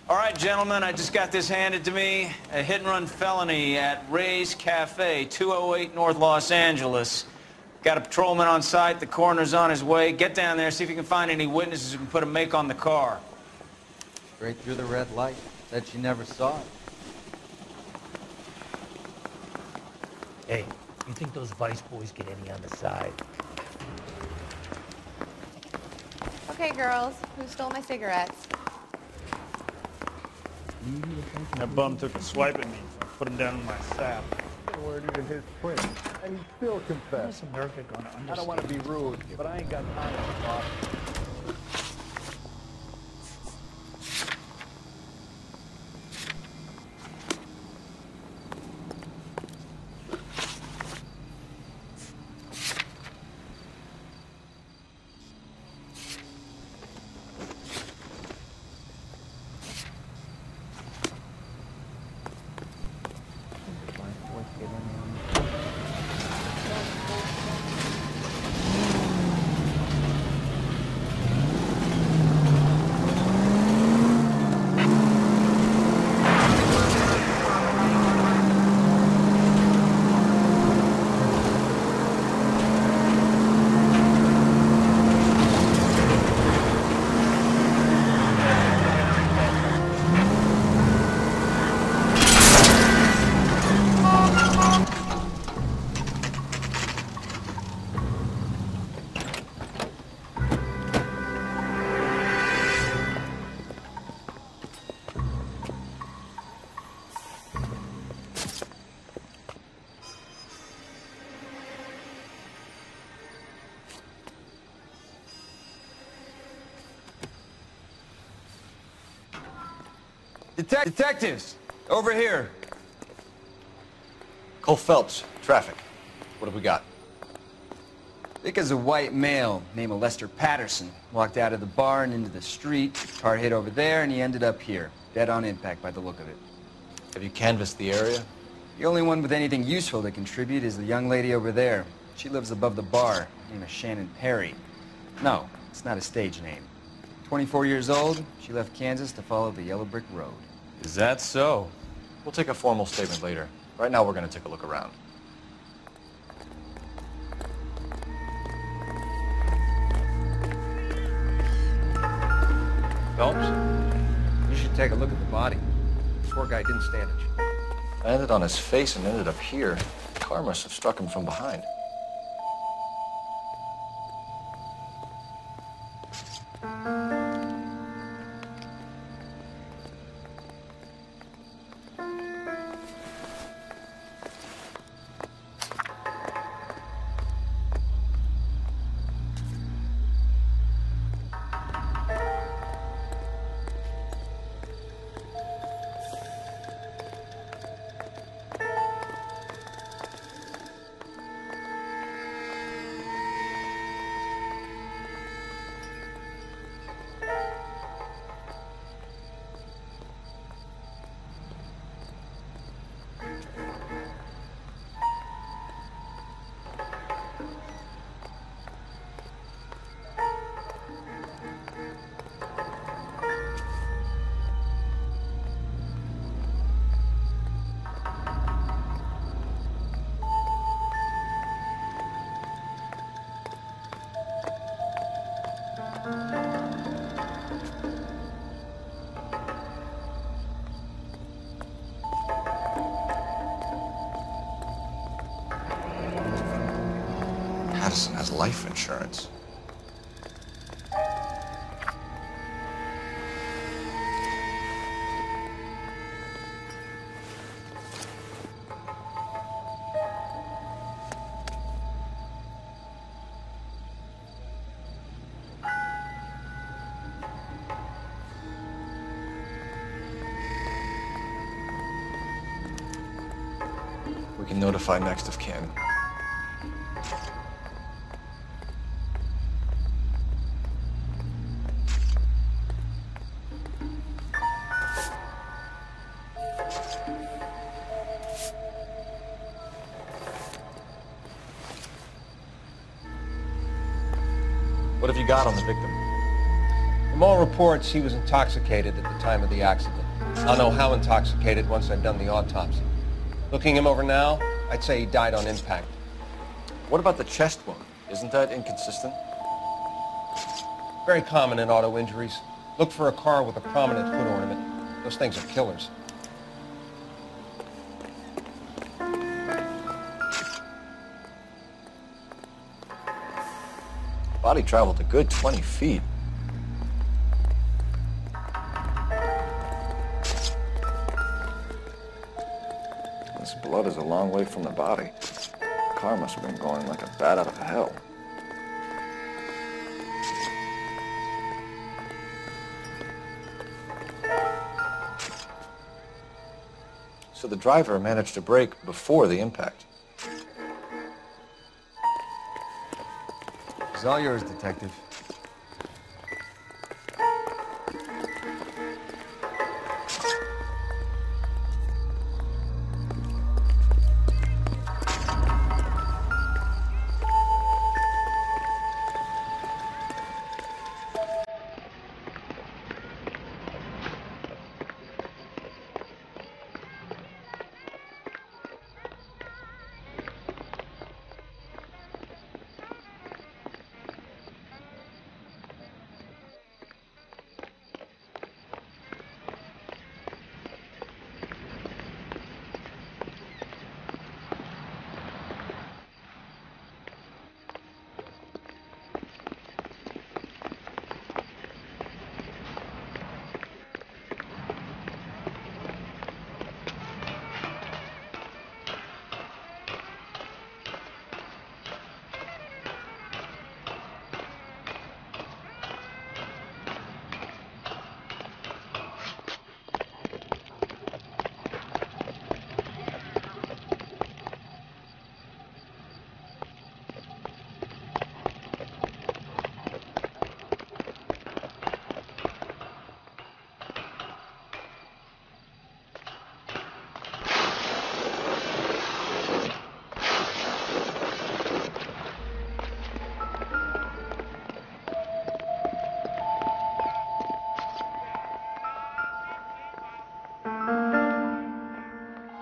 All right, gentlemen, I just got this handed to me. A hit-and-run felony at Ray's Cafe, 208 North Los Angeles. Got a patrolman on site. The coroner's on his way. Get down there, see if you can find any witnesses who can put a make on the car. Straight through the red light. Said she never saw it. Hey, you think those Vice boys get any on the side? Okay, girls, who stole my cigarettes? That bum took a swipe at me, so I put him down in my saddle. Weren't even his print, and he still confessed. America gonna understand? I don't want to be rude, but I ain't got time to talk. Detectives, over here. Coul Felps, traffic. What have we got? Because a white male named Lester Patterson walked out of the bar and into the street. Car hit over there, and he ended up here. Dead on impact by the look of it. Have you canvassed the area? The only one with anything useful to contribute is the young lady over there. She lives above the bar. Name is Shannon Perry. No, it's not a stage name. 24 years old, she left Kansas to follow the yellow brick road. Is that so? We'll take a formal statement later. Right now, we're going to take a look around. Phelps, you should take a look at the body. The poor guy didn't stand a chance. I ended on his face and ended up here. The car must have struck him from behind. Patterson has life insurance. We can notify next of kin. What have you got on the victim? From all reports, he was intoxicated at the time of the accident. I'll know how intoxicated once I've done the autopsy. Looking him over now, I'd say he died on impact. What about the chest wound? Isn't that inconsistent? Very common in auto injuries. Look for a car with a prominent hood ornament. Those things are killers. Body traveled a good 20 feet. This blood is a long way from the body. The car must have been going like a bat out of hell. So the driver managed to brake before the impact. It's all yours, Detective.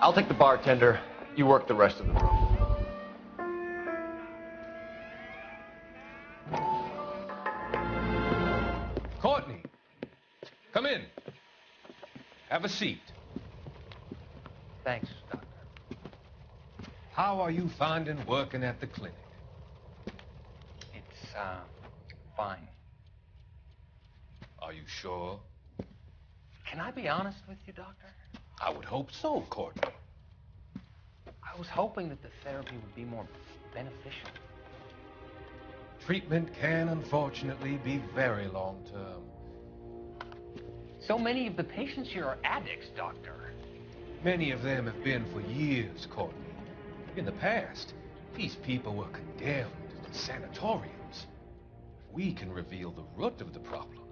I'll take the bartender. You work the rest of the room. Courtney, come in. Have a seat. Thanks, Doctor. How are you finding working at the clinic? It's, fine. Are you sure? Can I be honest with you, Doctor? I would hope so, Courtney. I was hoping that the therapy would be more beneficial. Treatment can, unfortunately, be very long-term. So many of the patients here are addicts, Doctor. Many of them have been for years, Courtney. In the past, these people were condemned to sanatoriums. If we can reveal the root of the problem,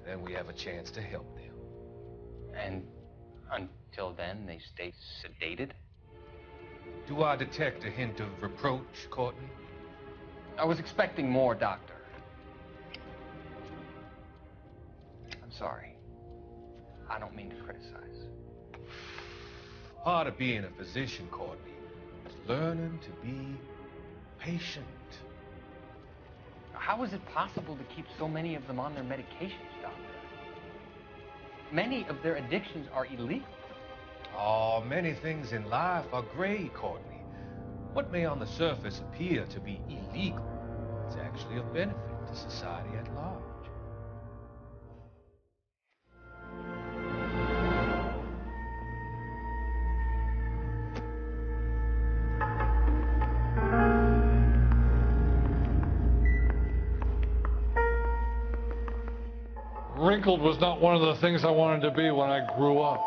then we have a chance to help them. And until then, they stay sedated? Do I detect a hint of reproach, Courtney? I was expecting more, Doctor. I'm sorry. I don't mean to criticize. Part of being a physician, Courtney, is learning to be patient. How is it possible to keep so many of them on their medications, Doctor? Many of their addictions are illegal. Oh, many things in life are gray, Courtney. What may on the surface appear to be illegal is actually of benefit to society at large. Wrinkled was not one of the things I wanted to be when I grew up.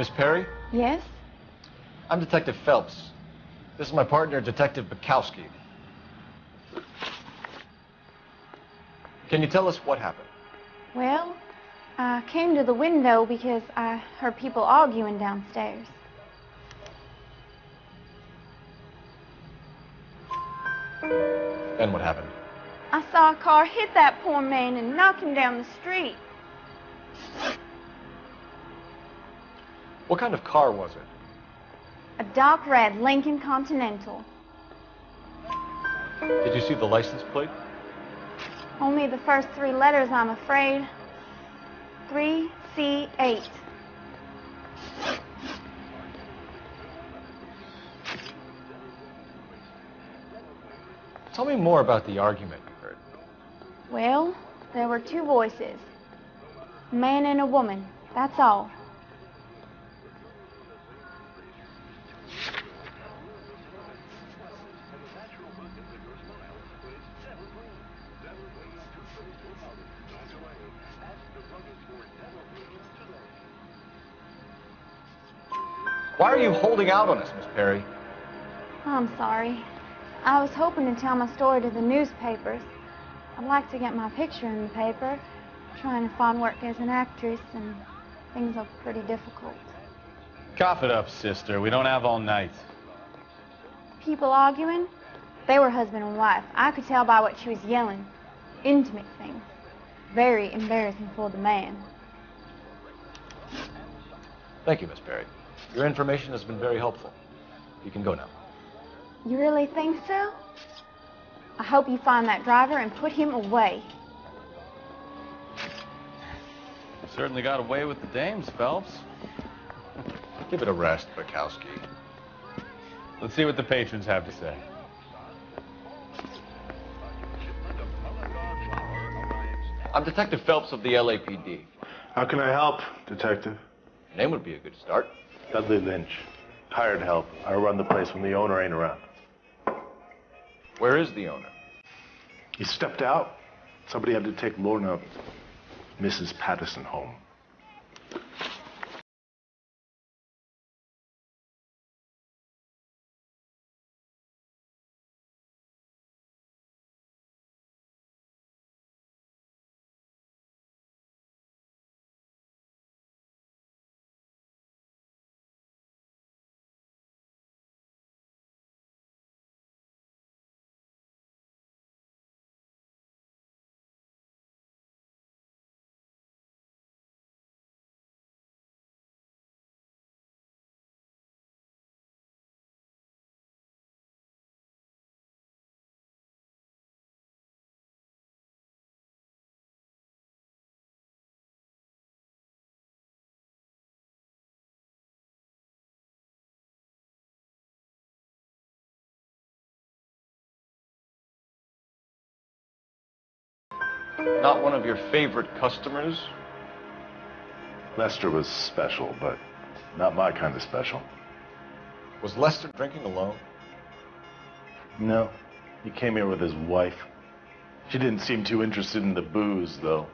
Miss Perry? Yes? I'm Detective Phelps. This is my partner, Detective Bukowski. Can you tell us what happened? Well, I came to the window because I heard people arguing downstairs. Then what happened? I saw a car hit that poor man and knock him down the street. What kind of car was it? A dark red Lincoln Continental. Did you see the license plate? Only the first 3 letters, I'm afraid. 3C8. Tell me more about the argument you heard. Well, there were 2 voices. A man and a woman, that's all. Why are you holding out on us, Miss Perry? I'm sorry. I was hoping to tell my story to the newspapers. I'd like to get my picture in the paper. Trying to find work as an actress, and things are pretty difficult. Cough it up, sister. We don't have all night. People arguing? They were husband and wife. I could tell by what she was yelling. Intimate things. Very embarrassing for the man. Thank you, Miss Perry. Your information has been very helpful. You can go now. You really think so? I hope you find that driver and put him away. You certainly got away with the dames, Phelps. Give it a rest, Bukowski. Let's see what the patrons have to say. I'm Detective Phelps of the LAPD. How can I help, Detective? Your name would be a good start. Dudley Lynch. Hired help. I run the place when the owner ain't around. Where is the owner? He stepped out. Somebody had to take Lorna, Mrs. Patterson, home. Not one of your favorite customers? Lester was special, but not my kind of special. Was Lester drinking alone? No. He came here with his wife. She didn't seem too interested in the booze, though.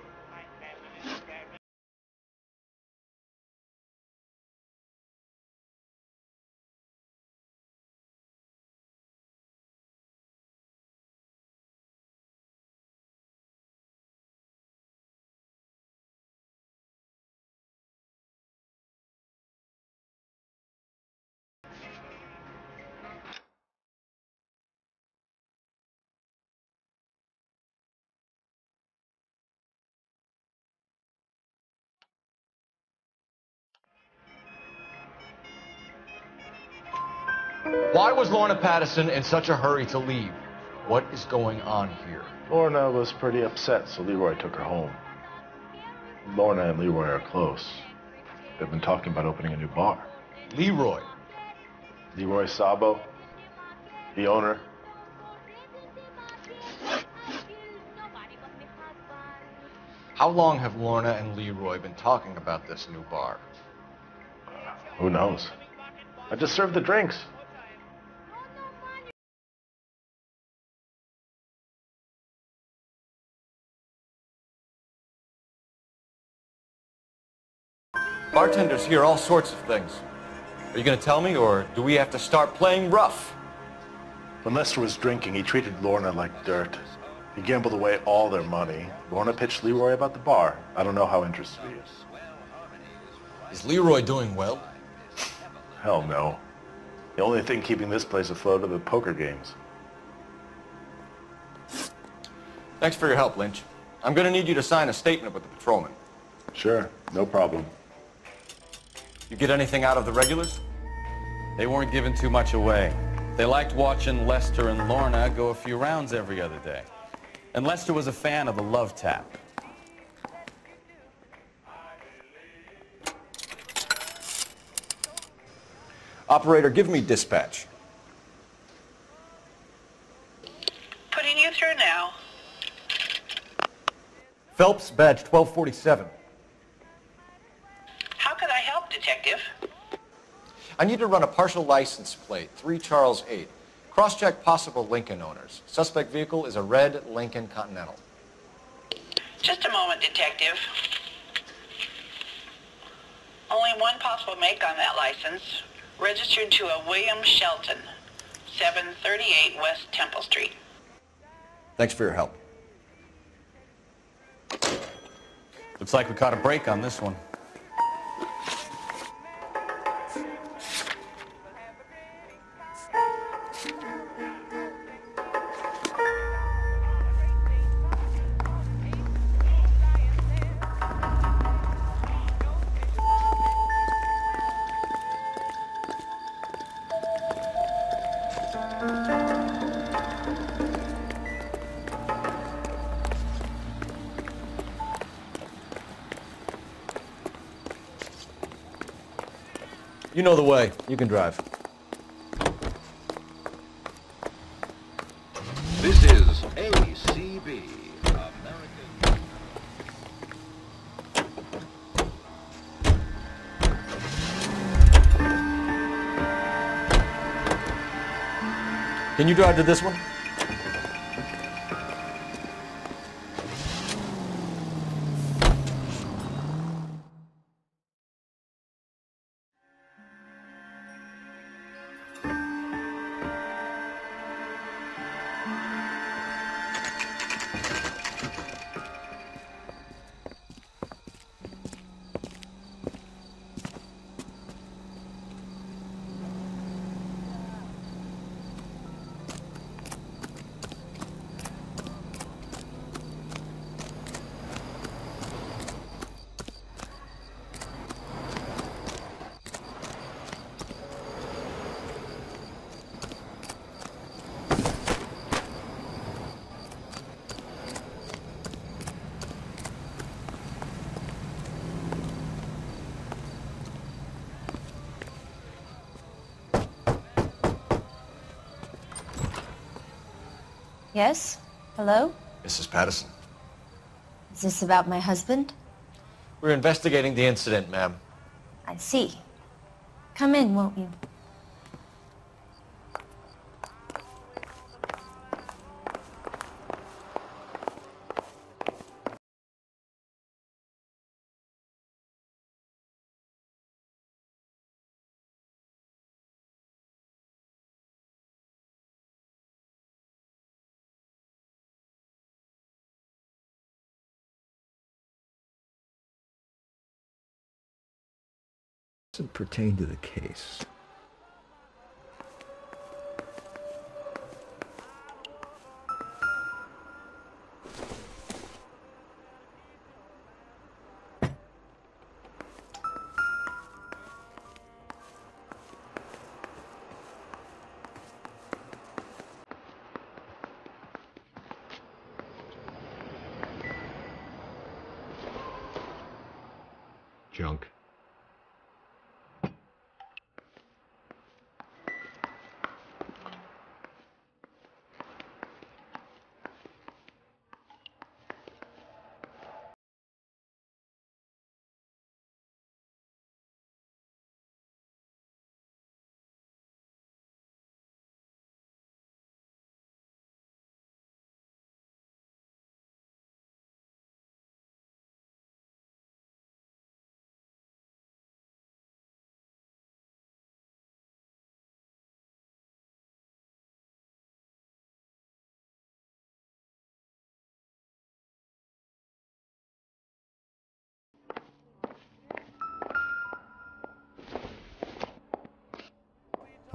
Why was Lorna Patterson in such a hurry to leave? What is going on here? Lorna was pretty upset, so Leroy took her home. Lorna and Leroy are close. They've been talking about opening a new bar. Leroy? Leroy Sabo, the owner. How long have Lorna and Leroy been talking about this new bar? Who knows? I just served the drinks. Bartenders hear all sorts of things. Are you going to tell me, or do we have to start playing rough? When Lester was drinking, he treated Lorna like dirt. He gambled away all their money. Lorna pitched Leroy about the bar. I don't know how interested he is. Is Leroy doing well? Hell no. The only thing keeping this place afloat are the poker games. Thanks for your help, Lynch. I'm going to need you to sign a statement with the patrolman. Sure, no problem. You get anything out of the regulars? They weren't giving too much away. They liked watching Lester and Lorna go a few rounds every other day. And Lester was a fan of the love tap. Operator, give me dispatch. Putting you through now. Phelps, badge 1247. How could I help, Detective? I need to run a partial license plate, 3 Charles 8. Cross-check possible Lincoln owners. Suspect vehicle is a red Lincoln Continental. Just a moment, Detective. Only one possible make on that license. Registered to a William Shelton, 738 West Temple Street. Thanks for your help. Looks like we caught a break on this one. You know the way. You can drive. This is ACB, American. Can you drive to this one? Yes? Hello? Mrs. Patterson. Is this about my husband? We're investigating the incident, ma'am. I see. Come in, won't you? Doesn't pertain to the case. Junk.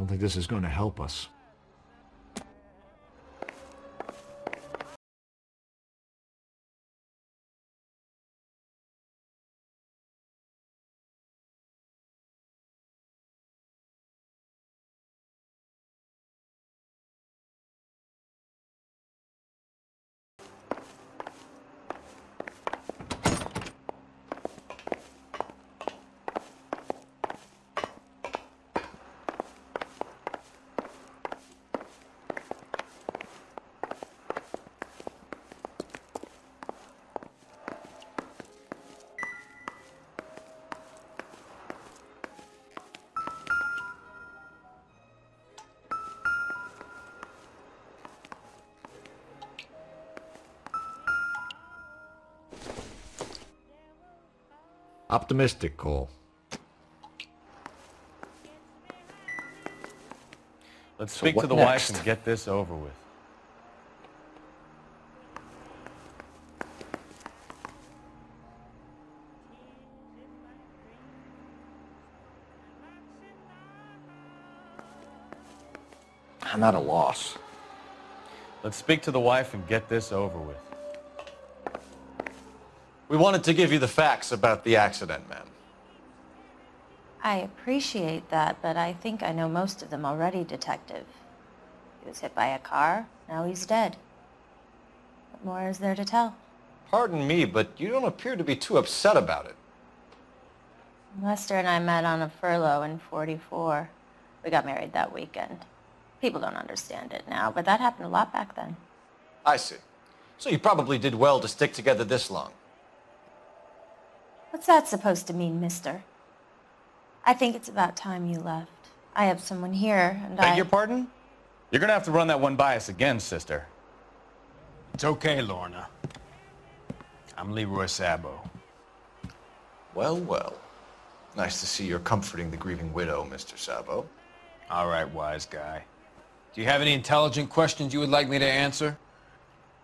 don't think this is going to help us. Optimistic, Cole. Let's speak to the wife and get this over with. I'm at a loss. Let's speak to the wife and get this over with. We wanted to give you the facts about the accident, ma'am. I appreciate that, but I think I know most of them already, Detective. He was hit by a car, now he's dead. What more is there to tell? Pardon me, but you don't appear to be too upset about it. Lester and I met on a furlough in '44. We got married that weekend. People don't understand it now, but that happened a lot back then. I see. So you probably did well to stick together this long. What's that supposed to mean, mister? I think it's about time you left. I have someone here, and Beg your pardon? You're gonna have to run that one by us again, sister. It's okay, Lorna. I'm Leroy Sabo. Well, well. Nice to see you're comforting the grieving widow, Mr. Sabo. All right, wise guy. Do you have any intelligent questions you would like me to answer?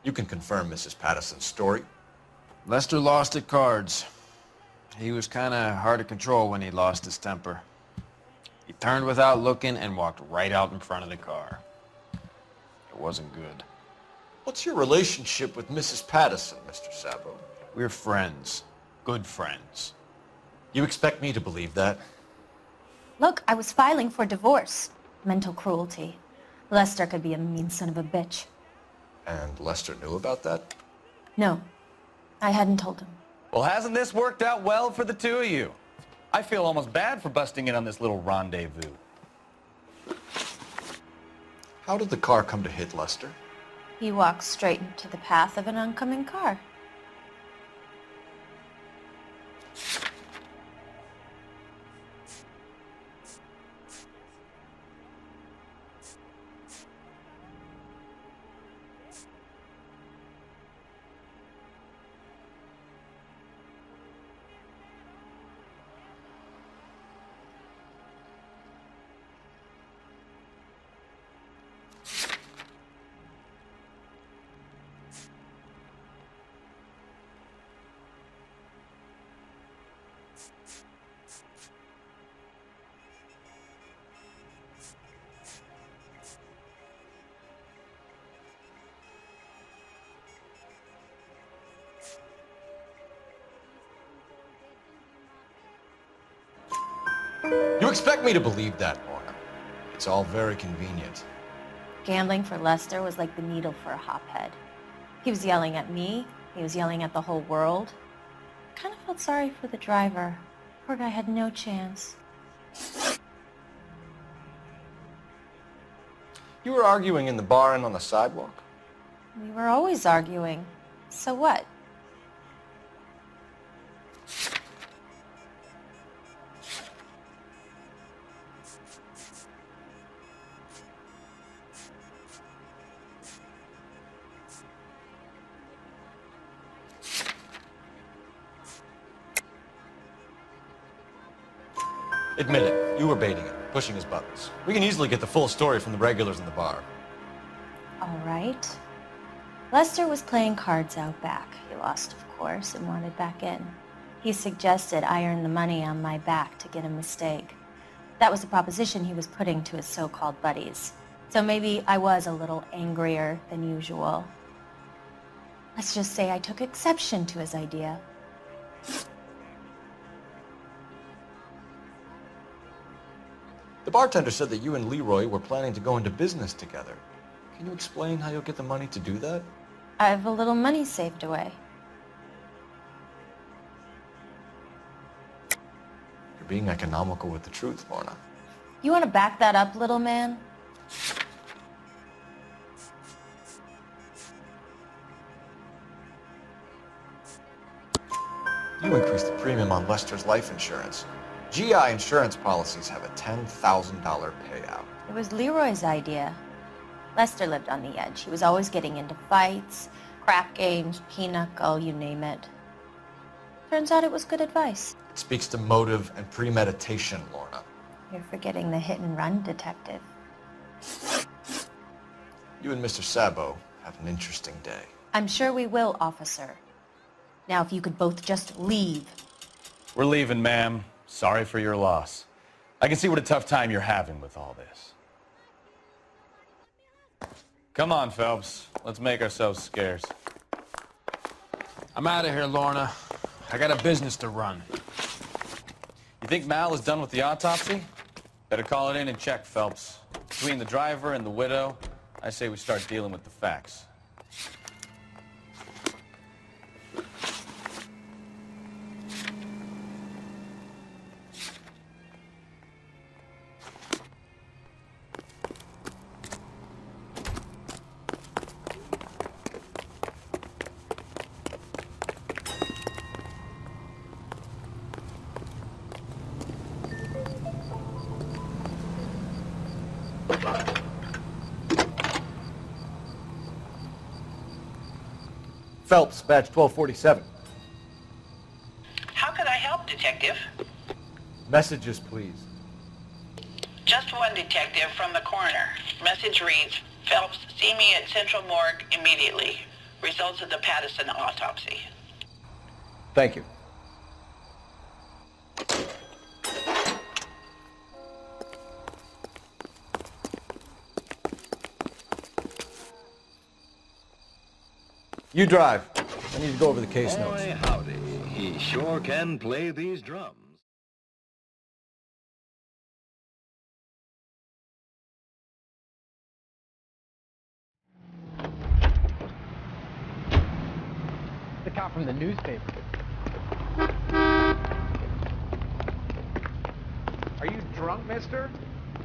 You can confirm Mrs. Patterson's story. Lester lost at cards. He was kind of hard to control when he lost his temper. He turned without looking and walked right out in front of the car. It wasn't good. What's your relationship with Mrs. Patterson, Mr. Sabo? We're friends. Good friends. You expect me to believe that? Look, I was filing for divorce. Mental cruelty. Lester could be a mean son of a bitch. And Lester knew about that? No, I hadn't told him. Well, hasn't this worked out well for the two of you? I feel almost bad for busting in on this little rendezvous. How did the car come to hit Lester? He walked straight into the path of an oncoming car. You expect me to believe that, Lorna? It's all very convenient. Gambling for Lester was like the needle for a hophead. He was yelling at me. He was yelling at the whole world. I kind of felt sorry for the driver. Poor guy had no chance. You were arguing in the bar and on the sidewalk? We were always arguing. So what? Admit it, you were baiting him, pushing his buttons. We can easily get the full story from the regulars in the bar. All right. Lester was playing cards out back. He lost, of course, and wanted back in. He suggested I earn the money on my back to get a mistake. That was the proposition he was putting to his so-called buddies. So maybe I was a little angrier than usual. Let's just say I took exception to his idea. The bartender said that you and Leroy were planning to go into business together. Can you explain how you'll get the money to do that? I have a little money saved away. You're being economical with the truth, Lorna. You want to back that up, little man? You increased the premium on Lester's life insurance. GI insurance policies have a $10,000 payout. It was Leroy's idea. Lester lived on the edge. He was always getting into fights, crap games, pinochle, you name it. Turns out it was good advice. It speaks to motive and premeditation, Lorna. You're forgetting the hit-and-run detective. You and Mr. Sabo have an interesting day. I'm sure we will, officer. Now, if you could both just leave. We're leaving, ma'am. Sorry for your loss. I can see what a tough time you're having with all this. Come on, Phelps. Let's make ourselves scarce. I'm out of here, Lorna. I got a business to run. You think Mal is done with the autopsy? Better call it in and check, Phelps. Between the driver and the widow, I say we start dealing with the facts. Phelps, badge 1247. How could I help, Detective? Messages, please. Just one detective from the coroner. Message reads, Phelps, see me at Central Morgue immediately. Results of the Pattison autopsy. Thank you. You drive. I need to go over the case notes. Boy, howdy. He sure can play these drums. The cop from the newspaper. Are you drunk, mister?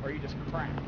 Or are you just cracked?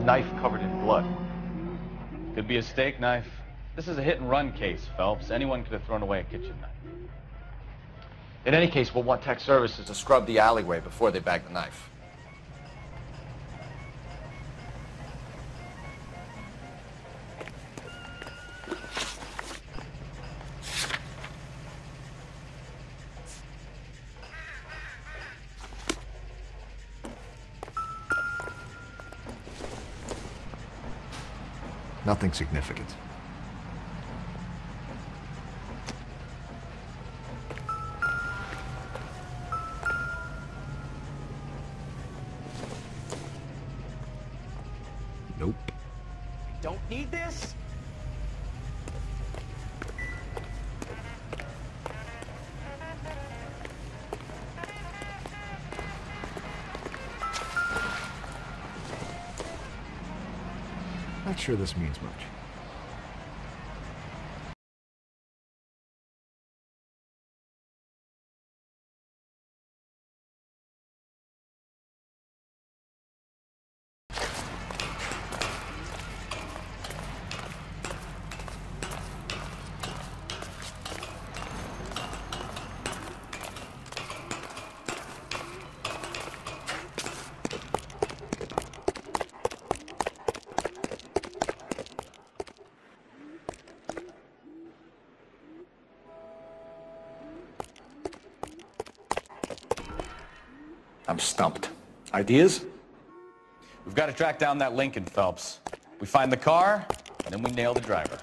Knife covered in blood. Could be a steak knife. This is a hit-and-run case, Phelps. Anyone could have thrown away a kitchen knife. In any case, we'll want tech services to scrub the alleyway before they bag the knife. Nothing significant. Nope. Don't need this? Not sure this means much. I'm stumped. Ideas? We've got to track down that Lincoln, Phelps. We find the car, and then we nail the driver.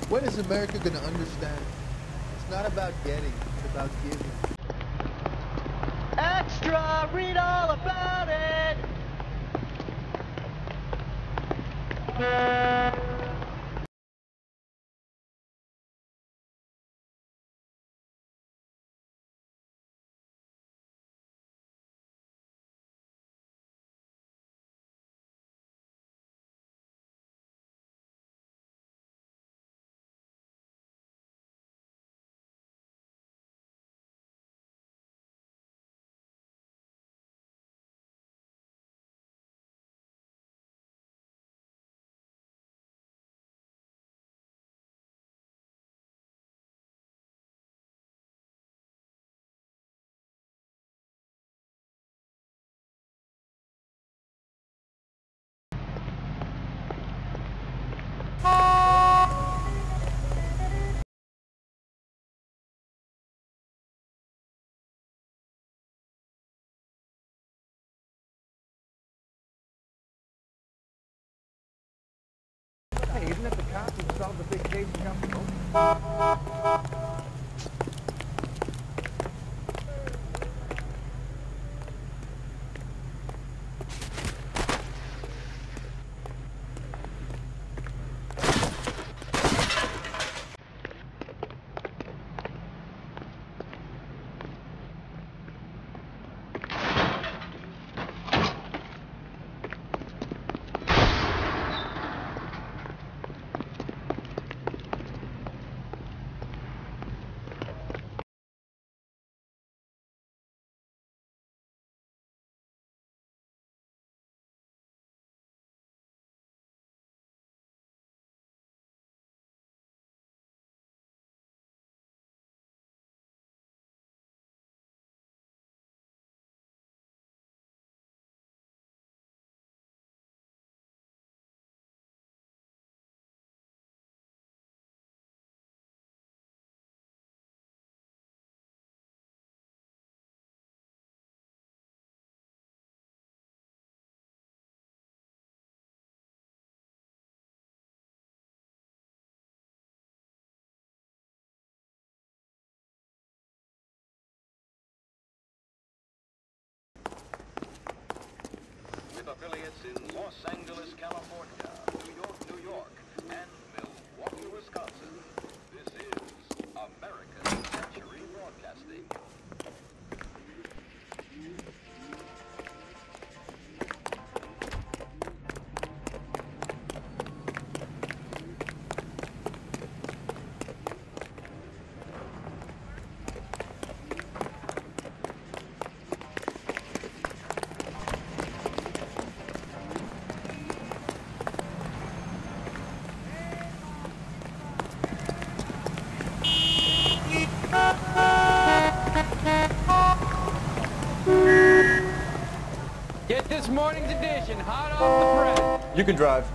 When is America going to understand? It's not about getting, it's about giving. Extra! Read all about it! Hey, isn't it the cop who solved the big case in Capitol? With affiliates in Los Angeles, California, New York, and Milwaukee, Wisconsin, this is American Century Broadcasting. This morning's edition, hot off the press. You can drive.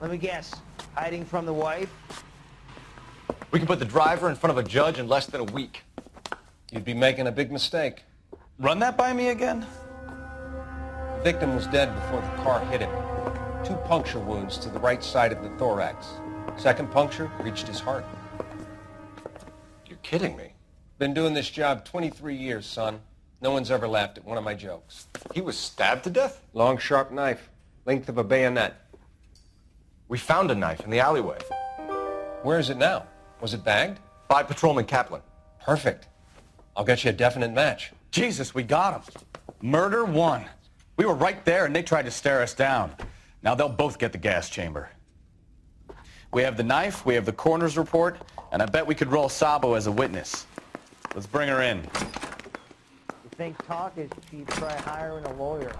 Let me guess. Hiding from the wife? We can put the driver in front of a judge in less than a week. You'd be making a big mistake. Run that by me again? The victim was dead before the car hit him. 2 puncture wounds to the right side of the thorax. Second puncture reached his heart. You're kidding me. Been doing this job 23 years, son. No one's ever laughed at one of my jokes. He was stabbed to death? Long, sharp knife. Length of a bayonet. We found a knife in the alleyway. Where is it now? Was it bagged? By Patrolman Kaplan. Perfect. I'll get you a definite match. Jesus, we got him. Murder 1. We were right there and they tried to stare us down. Now they'll both get the gas chamber. We have the knife, we have the coroner's report, and I bet we could roll Sabo as a witness. Let's bring her in. You think talk is cheap, try hiring a lawyer.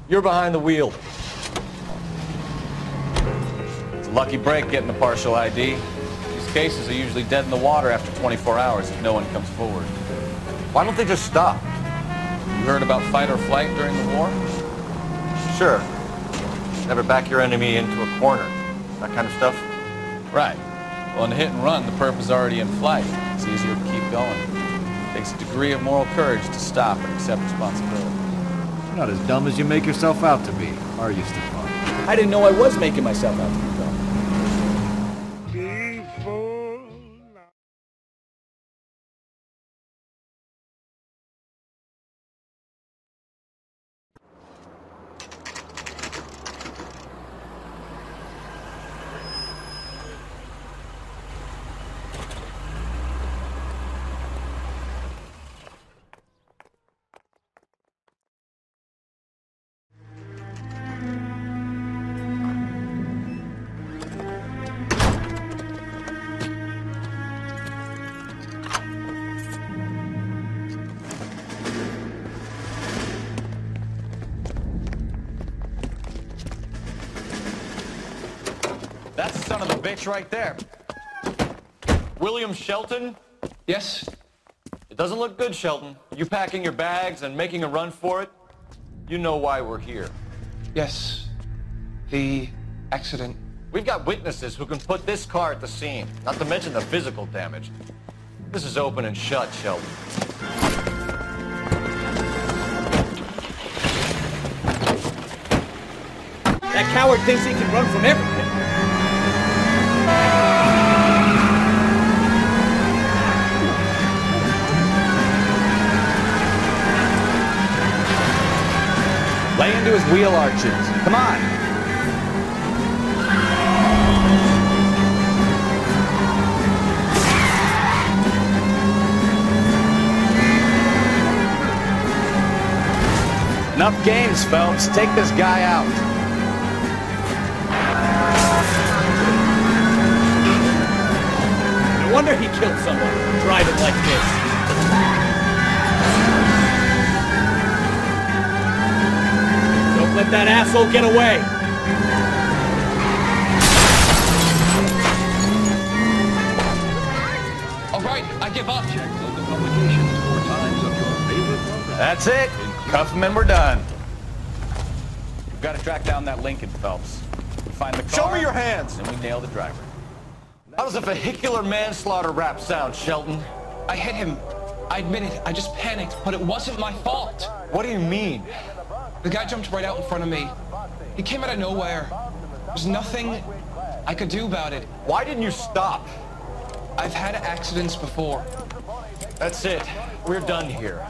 You're behind the wheel. It's a lucky break getting a partial ID. These cases are usually dead in the water after 24 hours if no one comes forward. Why don't they just stop? You heard about fight or flight during the war? Sure. Never back your enemy into a corner. That kind of stuff? Right. Well, in a hit and run, the perp is already in flight. It's easier to keep going. It takes a degree of moral courage to stop and accept responsibility. You're not as dumb as you make yourself out to be, are you, Stefan? I didn't know I was making myself out to be dumb. That's the son of a bitch right there. William Shelton? Yes? It doesn't look good, Shelton. You packing your bags and making a run for it? You know why we're here. Yes. The accident. We've got witnesses who can put this car at the scene, not to mention the physical damage. This is open and shut, Shelton. That coward thinks he can run from everything. Lay into his wheel arches. Come on. Enough games, Phelps. Take this guy out. No wonder he killed someone driving like this. Don't let that asshole get away. All right, I give up. Check local publications 4 times of your favorite program. That's it. Cuff him and we're done. We've got to track down that Lincoln, Phelps. We find the car. Show me your hands. And we nail the driver. How does a vehicular manslaughter rap sound, Shelton? I hit him. I admit it. I just panicked, but it wasn't my fault. What do you mean? The guy jumped right out in front of me. He came out of nowhere. There's nothing I could do about it. Why didn't you stop? I've had accidents before. That's it. We're done here.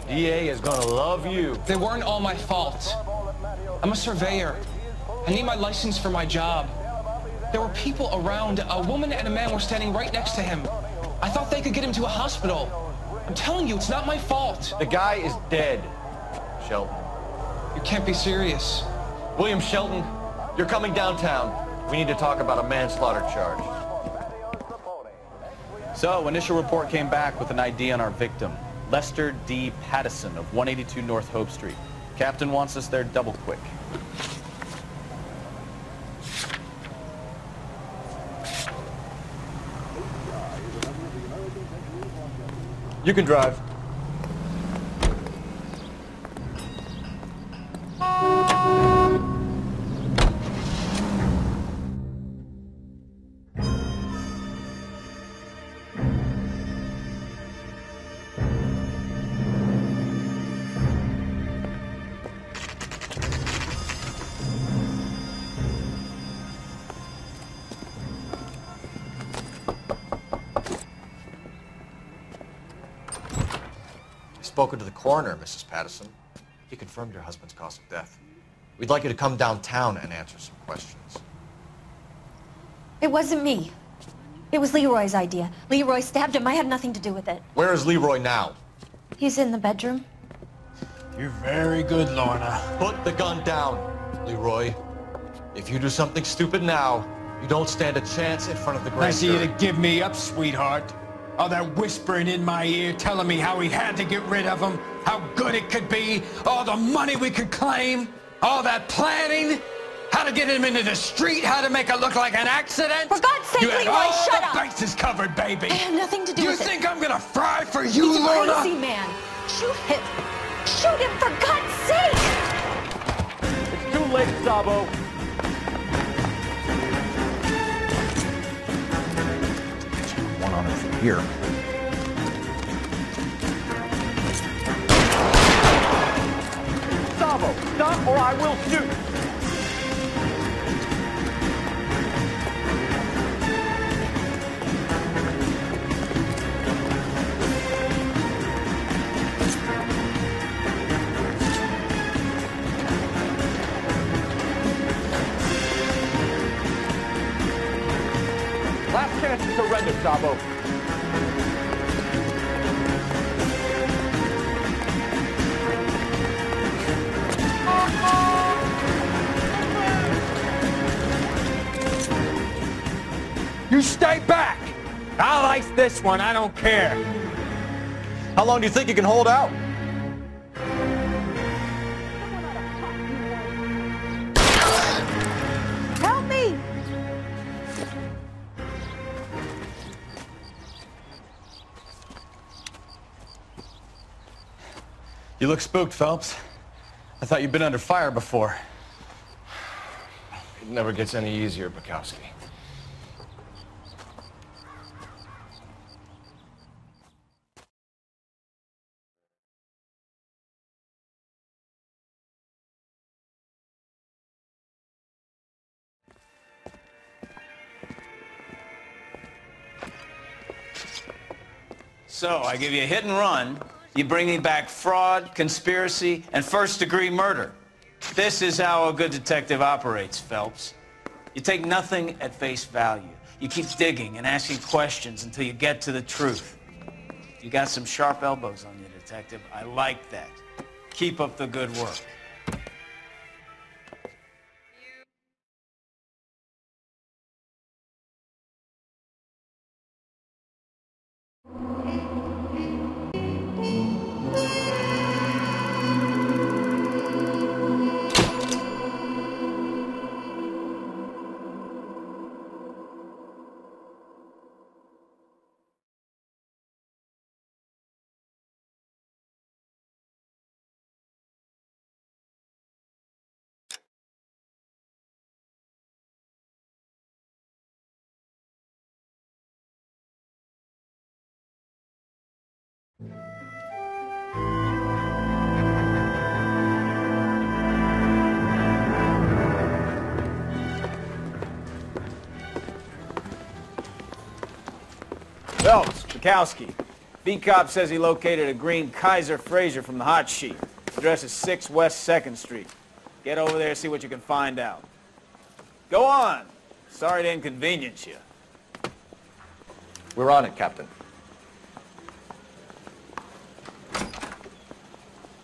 The DA is gonna love you. They weren't all my fault. I'm a surveyor. I need my license for my job. There were people around. A woman and a man were standing right next to him. I thought they could get him to a hospital. I'm telling you, it's not my fault. The guy is dead, Shelton. You can't be serious. William Shelton, you're coming downtown. We need to talk about a manslaughter charge. So, initial report came back with an ID on our victim, Lester D. Pattison of 182 North Hope Street. Captain wants us there double quick. You can drive. Spoken to the coroner, Mrs. Pattison. He confirmed your husband's cause of death. We'd like you to come downtown and answer some questions. It wasn't me. It was Leroy's idea. Leroy stabbed him. I had nothing to do with it. Where is Leroy now? He's in the bedroom. You're very good, Lorna. Put the gun down, Leroy. If you do something stupid now, you don't stand a chance in front of the grand Nice of you jury. to give me up, sweetheart. All that whispering in my ear, telling me how we had to get rid of him, how good it could be, all the money we could claim, all that planning, how to get him into the street, how to make it look like an accident. For God's sake, you had Leroy, all shut the up! bases covered, baby. I had nothing to do with it. You think I'm gonna fry for you, He's a Lorna? crazy man. Shoot him. Shoot him, for God's sake! It's too late, Sabo. One on it from here. Sabo, stop or I will shoot. Last chance to surrender, Sabo. You stay back. I'll ice this one, I don't care. How long do you think you can hold out? Help me! You look spooked, Phelps. I thought you'd been under fire before. It never gets any easier, Bukowski. So, I give you a hit and run. You bring me back fraud, conspiracy, and first-degree murder. This is how a good detective operates, Phelps. You take nothing at face value. You keep digging and asking questions until you get to the truth. You got some sharp elbows on you, detective. I like that. Keep up the good work. Phelps, Bukowski. Beat cop says he located a green Kaiser Fraser from the hot sheet. Address is 6 West 2nd Street. Get over there, see what you can find out. Go on. Sorry to inconvenience you. We're on it, Captain.